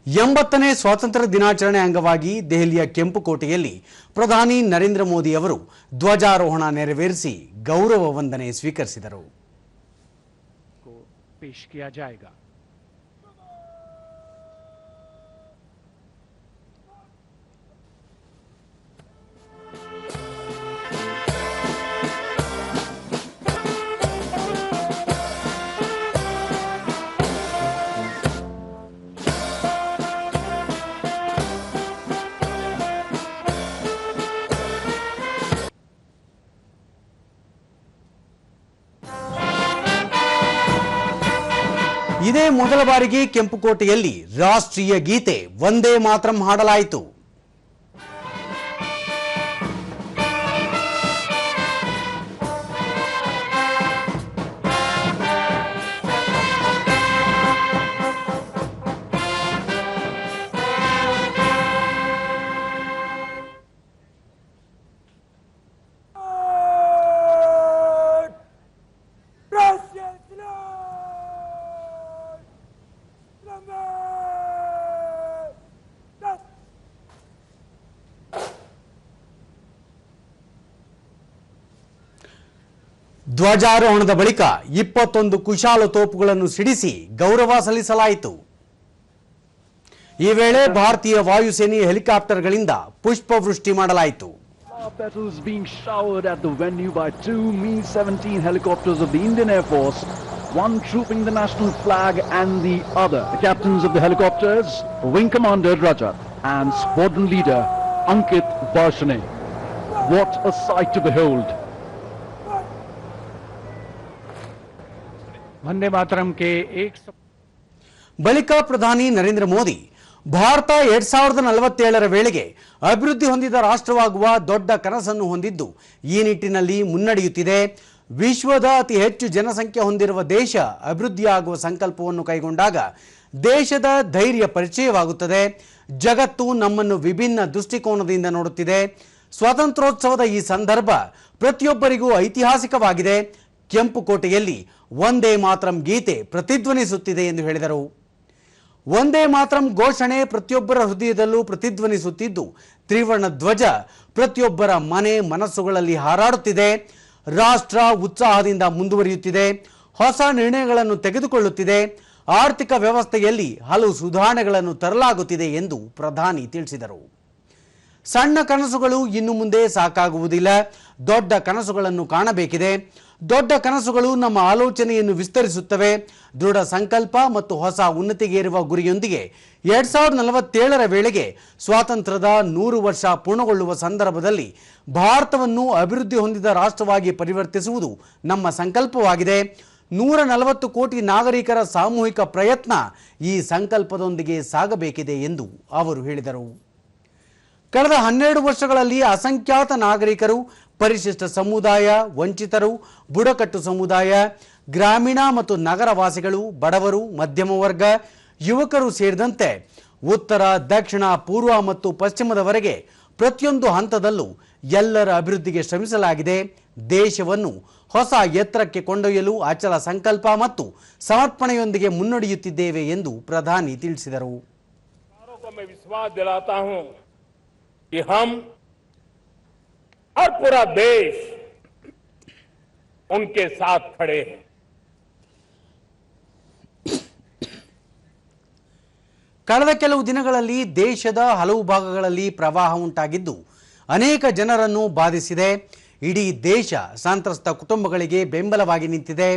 ಎಂಬತ್ತನೇ ಸ್ವಾತಂತ್ರ್ಯ ದಿನಾಚರಣೆ ಅಂಗವಾಗಿ ದೆಹಲಿಯ ಕೆಂಪುಕೋಟೆಯಲ್ಲಿ ಪ್ರಧಾನಿ ನರೇಂದ್ರ ಮೋದಿ ಅವರು ಧ್ವಜಾರೋಹಣ ನೆರವೇರಿಸಿ ಗೌರವ ವಂದನೆ ಸ್ವೀಕರಿಸಿದರು. ಇದೇ ಮೊದಲ ಬಾರಿಗೆ ಕೆಂಪುಕೋಟೆಯಲ್ಲಿ ರಾಷ್ಟ್ರೀಯ ಗೀತೆ ವಂದೇ ಮಾತರಂ ಹಾಡಲಾಯಿತು. ಧ್ವಜಾರೋಹಣದ ಬಳಿಕ 21 ಕುಶಾಲ ತೋಪುಗಳನ್ನು ಸಿಡಿಸಿ ಗೌರವ ಸಲ್ಲಿಸಲಾಯಿತು. ಈ ವೇಳೆ ಭಾರತೀಯ ವಾಯುಸೇನೆಯ ಹೆಲಿಕಾಪ್ಟರ್ಗಳಿಂದ ಪುಷ್ಪವೃಷ್ಟಿ ಮಾಡಲಾಯಿತು. Petals being showered at the venue by 2 Mi-17 helicopters of the Indian Air Force, one trooping the national flag and the other. The captains of the helicopters, Wing Commander Rajat and Squadron Leader Ankit Barshane. What a sight to behold! Vande Mataram के ಬಳಿಕ ಪ್ರಧಾನಿ ನರೇಂದ್ರ ಮೋದಿ ಭಾರತ 2047ರ ವೇಳೆಗೆ ಅಭಿವೃದ್ಧಿ ಹೊಂದಿದ ರಾಷ್ಟ್ರವಾಗುವ ದೊಡ್ಡ ಕನಸನ್ನು ಹೊಂದಿದ್ದು ಈ ನಿಟ್ಟಿನಲ್ಲಿ ಮುನ್ನಡೆಯುತ್ತಿದೆ. ವಿಶ್ವದ ಅತಿ ಹೆಚ್ಚು ಜನಸಂಖ್ಯೆ ಹೊಂದಿರುವ ದೇಶ ಅಭಿವೃದ್ಧಿಯಾಗುವ ಸಂಕಲ್ಪವನ್ನು ಕೈಗೊಂಡಾಗ ದೇಶದ ಧೈರ್ಯ ಪರಿಚಯವಾಗುತ್ತದೆ. ಜಗತ್ತು ನಮ್ಮನ್ನು ವಿಭಿನ್ನ ದೃಷ್ಟಿಕೋನದಿಂದ ನೋಡುತ್ತಿದೆ. ಸ್ವಾತಂತ್ರ್ಯೋತ್ಸವದ ಈ ಸಂದರ್ಭ ಪ್ರತಿಯೊಬ್ಬರಿಗೂ ಐತಿಹಾಸಿಕವಾಗಿದೆ. ಕೆಂಪುಕೋಟೆಯಲ್ಲಿ ವಂದೇ ಮಾತರಂ ಗೀತೆ ಪ್ರತಿಧ್ವನಿಸುತ್ತಿದೆ ಎಂದು ಹೇಳಿದರು. ವಂದೇ ಮಾತರಂ ಘೋಷಣೆ ಪ್ರತಿಯೊಬ್ಬರ ಹೃದಯದಲ್ಲೂ ಪ್ರತಿಧ್ವನಿಸುತ್ತಿದ್ದು ತ್ರಿವರ್ಣ ಧ್ವಜ ಪ್ರತಿಯೊಬ್ಬರ ಮನೆ ಮನಸ್ಸುಗಳಲ್ಲಿ ಹಾರಾಡುತ್ತಿದೆ. ರಾಷ್ಟ್ರ ಉತ್ಸಾಹದಿಂದ ಮುಂದುವರಿಯುತ್ತಿದೆ, ಹೊಸ ನಿರ್ಣಯಗಳನ್ನು ತೆಗೆದುಕೊಳ್ಳುತ್ತಿದೆ, ಆರ್ಥಿಕ ವ್ಯವಸ್ಥೆಯಲ್ಲಿ ಹಲವು ಸುಧಾರಣೆಗಳನ್ನು ತರಲಾಗುತ್ತಿದೆ ಎಂದು ಪ್ರಧಾನಿ ತಿಳಿಸಿದರು. ಸಣ್ಣ ಕನಸುಗಳು ಇನ್ನು ಮುಂದೆ ಸಾಕಾಗುವುದಿಲ್ಲ, ದೊಡ್ಡ ಕನಸುಗಳನ್ನು ಕಾಣಬೇಕಿದೆ. ದೊಡ್ಡ ಕನಸುಗಳು ನಮ್ಮ ಆಲೋಚನೆಯನ್ನು ವಿಸ್ತರಿಸುತ್ತವೆ. ದೃಢ ಸಂಕಲ್ಪ ಮತ್ತು ಹೊಸ ಉನ್ನತಿಗೇರುವ ಗುರಿಯೊಂದಿಗೆ 2047ರ ವೇಳೆಗೆ ಸ್ವಾತಂತ್ರ್ಯದ 100 ವರ್ಷ ಪೂರ್ಣಗೊಳ್ಳುವ ಸಂದರ್ಭದಲ್ಲಿ ಭಾರತವನ್ನು ಅಭಿವೃದ್ಧಿ ಹೊಂದಿದ ರಾಷ್ಟ್ರವಾಗಿ ಪರಿವರ್ತಿಸುವುದು ನಮ್ಮ ಸಂಕಲ್ಪವಾಗಿದೆ. 140 ಕೋಟಿ ನಾಗರಿಕರ ಸಾಮೂಹಿಕ ಪ್ರಯತ್ನ ಈ ಸಂಕಲ್ಪದೊಂದಿಗೆ ಸಾಗಬೇಕಿದೆ ಎಂದು ಅವರು ಹೇಳಿದರು. ಕಳೆದ 12 ವರ್ಷಗಳಲ್ಲಿ ಅಸಂಖ್ಯಾತ ನಾಗರಿಕರು, ಪರಿಶಿಷ್ಟ ಸಮುದಾಯ, ವಂಚಿತರು, ಬುಡಕಟ್ಟು ಸಮುದಾಯ, ಗ್ರಾಮೀಣ ಮತ್ತು ನಗರವಾಸಿಗಳು, ಬಡವರು, ಮಧ್ಯಮ ವರ್ಗ, ಯುವಕರು ಸೇರಿದಂತೆ ಉತ್ತರ, ದಕ್ಷಿಣ, ಪೂರ್ವ ಮತ್ತು ಪಶ್ಚಿಮದವರೆಗೆ ಪ್ರತಿಯೊಂದು ಹಂತದಲ್ಲೂ ಎಲ್ಲರ ಅಭಿವೃದ್ಧಿಗೆ ಶ್ರಮಿಸಲಾಗಿದೆ. ದೇಶವನ್ನು ಹೊಸ ಎತ್ತರಕ್ಕೆ ಕೊಂಡೊಯ್ಯಲು ಅಚಲ ಸಂಕಲ್ಪ ಮತ್ತು ಸಮರ್ಪಣೆಯೊಂದಿಗೆ ಮುನ್ನಡೆಯುತ್ತಿದ್ದೇವೆ ಎಂದು ಪ್ರಧಾನಿ ತಿಳಿಸಿದರು. कि हम और पूरा देश उनके साथ खड़े हैं. ಕಳೆದ ಕೆಲವು ದಿನಗಳಲ್ಲಿ ದೇಶದ ಹಲವು ಭಾಗಗಳಲ್ಲಿ ಪ್ರವಾಹ ಉಂಟಾಗಿದ್ದು ಅನೇಕ ಜನರನ್ನು ಬಾಧಿಸಿದೆ. ಇಡೀ ದೇಶ ಸಂತ್ರಸ್ತ ಕುಟುಂಬಗಳಿಗೆ ಬೆಂಬಲವಾಗಿ ನಿಂತಿದೆ.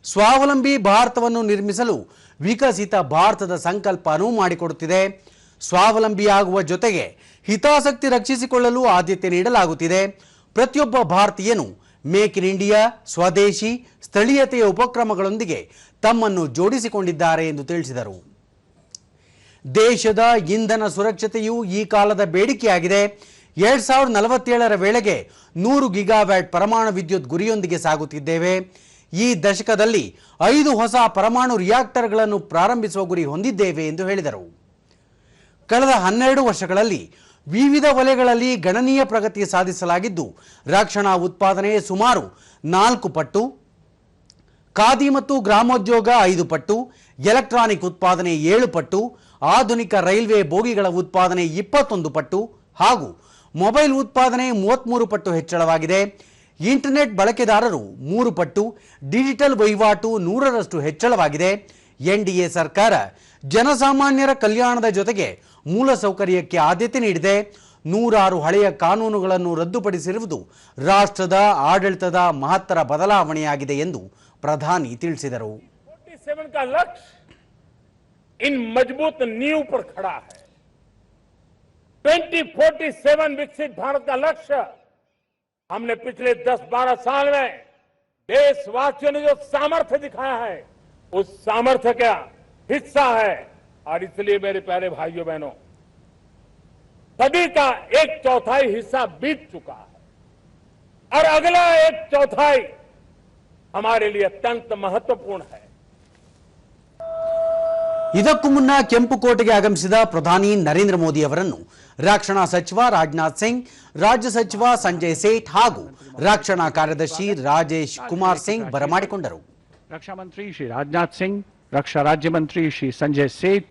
ಸ್ವಾವಲಂಬಿ ಭಾರತವನ್ನು ನಿರ್ಮಿಸಲು ವಿಕಸಿತ ಭಾರತದ ಸಂಕಲ್ಪ ಅನುವು ಮಾಡಿಕೊಡುತ್ತಿದೆ. ಸ್ವಾವಲಂಬಿಯಾಗುವ ಜೊತೆಗೆ ಹಿತಾಸಕ್ತಿ ರಕ್ಷಿಸಿಕೊಳ್ಳಲು ಆದ್ಯತೆ ನೀಡಲಾಗುತ್ತಿದೆ. ಪ್ರತಿಯೊಬ್ಬ ಭಾರತೀಯನು ಮೇಕ್ ಇನ್ ಇಂಡಿಯಾ, ಸ್ವದೇಶಿ, ಸ್ಥಳೀಯತೆಯ ಉಪಕ್ರಮಗಳೊಂದಿಗೆ ತಮ್ಮನ್ನು ಜೋಡಿಸಿಕೊಂಡಿದ್ದಾರೆ ಎಂದು ತಿಳಿಸಿದರು. ದೇಶದ ಇಂಧನ ಸುರಕ್ಷತೆಯು ಈ ಕಾಲದ ಬೇಡಿಕೆಯಾಗಿದೆ. 2047ರ ವೇಳೆಗೆ 100 ಗಿಗಾವ್ಯಾಟ್ ಪರಮಾಣು ವಿದ್ಯುತ್ ಗುರಿಯೊಂದಿಗೆ ಸಾಗುತ್ತಿದ್ದೇವೆ. ಈ ದಶಕದಲ್ಲಿ 5 ಹೊಸ ಪರಮಾಣು ರಿಯಾಕ್ಟರ್ಗಳನ್ನು ಪ್ರಾರಂಭಿಸುವ ಗುರಿ ಹೊಂದಿದ್ದೇವೆ ಎಂದು ಹೇಳಿದರು. ಕಳೆದ 12 ವರ್ಷಗಳಲ್ಲಿ ವಿವಿಧ ವಲಯಗಳಲ್ಲಿ ಗಣನೀಯ ಪ್ರಗತಿ ಸಾಧಿಸಲಾಗಿದ್ದು ರಕ್ಷಣಾ ಉತ್ಪಾದನೆ ಸುಮಾರು 4 ಪಟ್ಟು, ಖಾದಿ ಮತ್ತು ಗ್ರಾಮೋದ್ಯೋಗ 5 ಪಟ್ಟು, ಎಲೆಕ್ಟ್ರಾನಿಕ್ ಉತ್ಪಾದನೆ 7 ಪಟ್ಟು, ಆಧುನಿಕ ರೈಲ್ವೆ ಬೋಗಿಗಳ ಉತ್ಪಾದನೆ 21 ಪಟ್ಟು ಹಾಗೂ ಮೊಬೈಲ್ ಉತ್ಪಾದನೆ 33 ಪಟ್ಟು ಹೆಚ್ಚಳವಾಗಿದೆ. ಇಂಟರ್ನೆಟ್ ಬಳಕೆದಾರರು 3 ಪಟ್ಟು, ಡಿಜಿಟಲ್ ವಹಿವಾಟು 100ರಷ್ಟು ಹೆಚ್ಚಳವಾಗಿದೆ. ಎನ್ಡಿಎ ಸರ್ಕಾರ ಜನಸಾಮಾನ್ಯರ ಕಲ್ಯಾಣದ ಜೊತೆಗೆ ಮೂಲಸೌಕರ್ಯಕ್ಕೆ ಆದ್ಯತೆ ನೀಡಿದೆ. 106 ಹಳೆಯ ಕಾನೂನುಗಳನ್ನು ರದ್ದುಪಡಿಸಿರುವುದು ರಾಷ್ಟ್ರದ ಆಡಳಿತದ ಮಹತ್ತರ ಬದಲಾವಣೆಯಾಗಿದೆ ಎಂದು ಪ್ರಧಾನಿ ತಿಳಿಸಿದರು. 47 का लक्ष्य इन मजबूत नींव पर खड़ा है. 2047 विकसित भारत का लक्ष्य हमने पिछले 10-12 साल में देशवासियों ने जो सामर्थ्य दिखाया है उस सामर्थ्य का हिस्सा है. और इसलिए मेरे प्यारे भाइयों बहनों, सदी का 1/4 हिस्सा बीत चुका है और अगला 1/4 हमारे लिए अत्यंत महत्वपूर्ण है. ಇದಕ್ಕೂ ಮುನ್ನ ಕೆಂಪುಕೋಟೆಗೆ ಆಗಮಿಸಿದ ಪ್ರಧಾನಿ ನರೇಂದ್ರ ಮೋದಿ ಅವರನ್ನು ರಕ್ಷಣಾ ಸಚಿವ ರಾಜನಾಥ್ ಸಿಂಗ್, ರಾಜ್ಯ ಸಚಿವ ಸಂಜಯ್ ಸೇಠ್ ಹಾಗೂ ರಕ್ಷಣಾ ಕಾರ್ಯದರ್ಶಿ ರಾಜೇಶ್ ಕುಮಾರ್ ಸಿಂಗ್ ಬರಮಾಡಿಕೊಂಡರು. रक्षा मंत्री श्री राजनाथ सिंह, रक्षा राज्य मंत्री श्री संजय सेठ,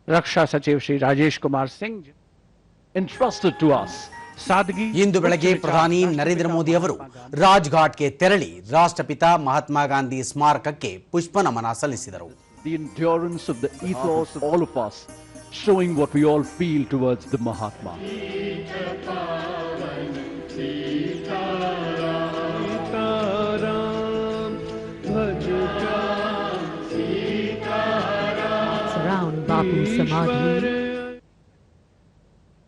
रक्षा सचिव Shri Rajesh Kumar Singh entrusted to us सादगी. ಇಂದು ಬೆಳಗ್ಗೆ ಪ್ರಧಾನಿ ನರೇಂದ್ರ ಮೋದಿ ಅವರು ರಾಜ್ಘಾಟ್ಗೆ ತೆರಳಿ ರಾಷ್ಟ್ರಪಿತ ಮಹಾತ್ಮ ಗಾಂಧಿ ಸ್ಮಾರಕಕ್ಕೆ ಪುಷ್ಪ ನಮನ ಸಲ್ಲಿಸಿದರು. The endurance of the ethos of all of us, showing what we all feel towards the Mahatma. Surround Bapu Samadhi